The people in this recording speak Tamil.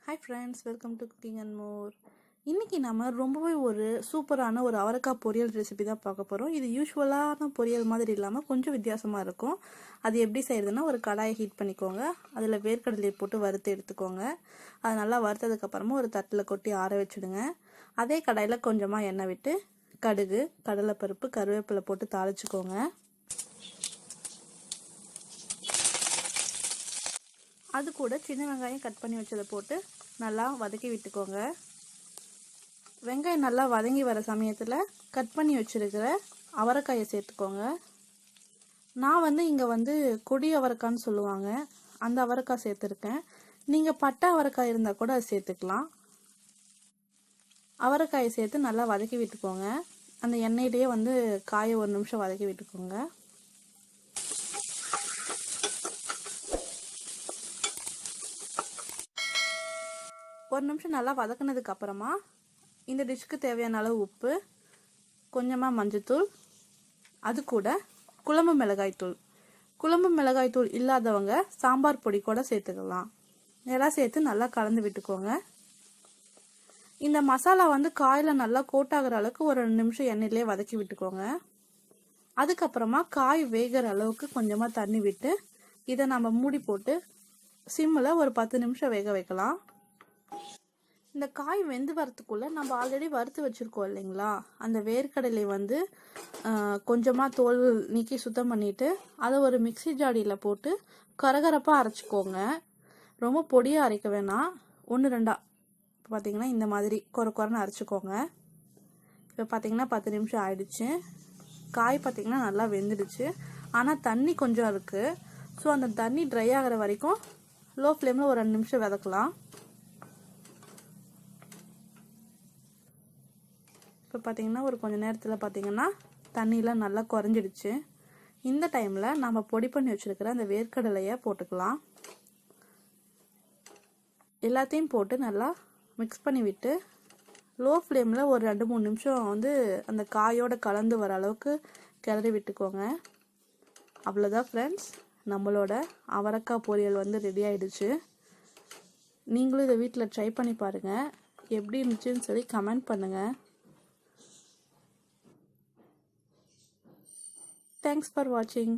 Hi friends, welcome to Cooking and More. இன்னைக்கு நாம ரொம்பவே ஒரு சூப்பரான ஒரு அவரைக்காய் பொரியல் ரெசிபி தான் பார்க்க போறோம். இது யூசுவலான பொரியல் மாதிரி இல்லாம கொஞ்சம் வித்தியாசமா இருக்கும். அது எப்படி செய்யறதுன்னா ஒரு கடாயை ஹீட் பண்ணிக்கோங்க. அதுல வேர்க்கடலையை போட்டு வறுத்து எடுத்துக்கோங்க. அது நல்லா வறுத்ததுக்கு அப்புறமா ஒரு தட்டுல கொட்டி ஆற வச்சிடுங்க. அதே கடாயில கொஞ்சமா எண்ணெய் விட்டு கடுகு, கடலைப்பருப்பு, கருவேப்பிலை போட்டு தாளிச்சுக்கோங்க. அது கூட சின்ன வெங்காயம் கட் பண்ணி வச்சதை போட்டு நல்லா வதக்கி விட்டுக்கோங்க. வெங்காயம் நல்லா வதங்கி வர சமயத்தில் கட் பண்ணி வச்சிருக்கிற அவரைக்காயை சேர்த்துக்கோங்க. நான் இங்கே கொடி அவரைக்கான்னு சொல்லுவாங்க, அந்த அவரைக்காய் சேர்த்துருக்கேன். நீங்கள் பட்டை அவரைக்காய் இருந்தால் கூட அதை சேர்த்துக்கலாம். அவரைக்காயை சேர்த்து நல்லா வதக்கி விட்டுக்கோங்க. அந்த எண்ணெயிலேயே காயை ஒரு நிமிஷம் வதக்கி விட்டுக்கோங்க. ஒரு நிமிஷம் நல்லா வதக்கினதுக்கு அப்புறமா இந்த டிஷ்க்கு தேவையான அளவு உப்பு, கொஞ்சமாக மஞ்சத்தூள், அது கூட குழம்பு மிளகாய் தூள். குழம்பு மிளகாய் தூள் இல்லாதவங்க சாம்பார் பொடி கூட சேர்த்துக்கலாம். எல்லாம் சேர்த்து நல்லா கலந்து விட்டுக்கோங்க. இந்த மசாலா காயில் நல்லா கோட்டாகிற அளவுக்கு ஒரு 2 நிமிஷம் எண்ணெயிலே வதக்கி விட்டுக்கோங்க. அதுக்கப்புறமா காய் வேகிற அளவுக்கு கொஞ்சமாக தண்ணி விட்டு இதை நம்ம மூடி போட்டு சிம்மில் ஒரு 10 நிமிஷம் வேக வைக்கலாம். இந்த காய் வெந்து வரத்துக்குள்ள நம்ம ஆல்ரெடி வறுத்து வச்சிருக்கோம் இல்லைங்களா, அந்த வேர்க்கடலை கொஞ்சமாக தோல் நீக்கி சுத்தம் பண்ணிட்டு அதை ஒரு மிக்சி ஜாடியில் போட்டு கரகரப்பாக அரைச்சிக்கோங்க. ரொம்ப பொடியாக அரைக்க வேணாம், 1-2 பார்த்தீங்கன்னா இந்த மாதிரி கொரன்னு அரைச்சிக்கோங்க. இப்போ பார்த்தீங்கன்னா 10 நிமிஷம் ஆயிடுச்சு. காய் பார்த்தீங்கன்னா நல்லா வெந்துடுச்சு. ஆனால் தண்ணி கொஞ்சம் இருக்குது. ஸோ அந்த தண்ணி ட்ரை ஆகிற வரைக்கும் லோ ஃப்ளேமில் ஒரு 2 நிமிஷம் வதக்கலாம். இப்போ பார்த்தீங்கன்னா ஒரு கொஞ்சம் நேரத்தில் பார்த்தீங்கன்னா தண்ணியெலாம் நல்லா குறைஞ்சிடுச்சு. இந்த டைமில் நம்ம பொடி பண்ணி வச்சுருக்கிற அந்த வேர்க்கடலையை போட்டுக்கலாம். எல்லாத்தையும் போட்டு நல்லா மிக்ஸ் பண்ணி விட்டு லோ ஃப்ளேமில் ஒரு 2-3 நிமிஷம் அந்த காயோடு கலந்து வர அளவுக்கு கிளறி விட்டுக்கோங்க. அவ்வளோதான் ஃப்ரெண்ட்ஸ், நம்மளோட அவரைக்காய் பொரியல் ரெடி ஆகிடுச்சு. நீங்களும் இதை வீட்டில் ட்ரை பண்ணி பாருங்கள். எப்படி இருந்துச்சுன்னு சொல்லி கமெண்ட் பண்ணுங்கள். Thanks for watching.